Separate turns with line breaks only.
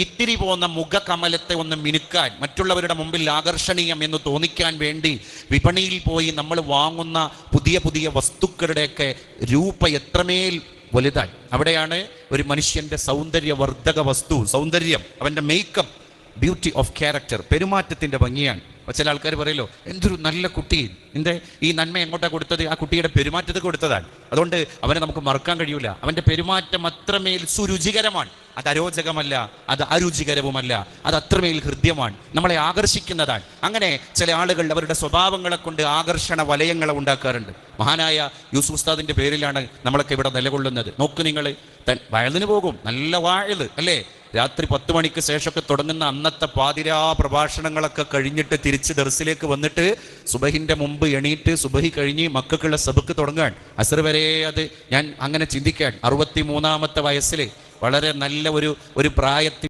ഇത്തിരി പോന്ന മുഖകമലത്തെ ഒന്ന് മിനുക്കാൻ, മറ്റുള്ളവരുടെ മുമ്പിൽ ആകർഷണീയം എന്ന് തോന്നിക്കാൻ വേണ്ടി വിപണിയിൽ പോയി നമ്മൾ വാങ്ങുന്ന പുതിയ പുതിയ വസ്തുക്കളുടെയൊക്കെ രൂപ എത്രമേൽ വലുതായി. അവിടെയാണ് ഒരു മനുഷ്യന്റെ സൗന്ദര്യവർദ്ധക വസ്തു, സൗന്ദര്യം, അവന്റെ മേക്കപ്പ്, ബ്യൂട്ടി ഓഫ് ക്യാരക്ടർ, പെരുമാറ്റത്തിന്റെ ഭംഗിയാണ്. ചില ആൾക്കാർ പറയല്ലോ, എന്തൊരു നല്ല കുട്ടി, നിന്റെ ഈ നന്മ എങ്ങോട്ടാണ് കൊടുത്തത്? ആ കുട്ടിയുടെ പെരുമാറ്റത്തിൽ കൊടുത്തതാണ്. അതുകൊണ്ട് അവനെ നമുക്ക് മറക്കാൻ കഴിയൂല. അവന്റെ പെരുമാറ്റം അത്രമേൽ സുരുചികരമാണ്. അത് അരോചകമല്ല, അത് അരുചികരവുമല്ല, അത് അത്രമേൽ ഹൃദ്യമാണ്, നമ്മളെ ആകർഷിക്കുന്നതാണ്. അങ്ങനെ ചില ആളുകൾ അവരുടെ സ്വഭാവങ്ങളെ കൊണ്ട് ആകർഷണ വലയങ്ങളെ ഉണ്ടാക്കാറുണ്ട്. മഹാനായ യൂസുഫ് ഉസ്താദിന്റെ പേരിലാണ് നമ്മളൊക്കെ ഇവിടെ നിലകൊള്ളുന്നത്. നോക്കൂ, നിങ്ങൾ വയലിന് പോകും, നല്ല വാഴ് അല്ലേ, രാത്രി 10 മണിക്ക് ശേഷമൊക്കെ തുടങ്ങുന്ന അന്നത്തെ പാതിരാ പ്രഭാഷണങ്ങളൊക്കെ കഴിഞ്ഞിട്ട് തിരിച്ച് ദർസിലേക്ക് വന്നിട്ട് സുബഹിന്റെ മുമ്പ് എണീറ്റ് സുബഹി കഴിഞ്ഞ് മക്കൾക്കുള്ള സബക്ക് തുടങ്ങാൻ അസർ വരെ. അത് ഞാൻ അങ്ങനെ ചിന്തിക്കാൻ 63-ാമത്തെ വയസ്സിൽ വളരെ നല്ല ഒരു പ്രായത്തിൽ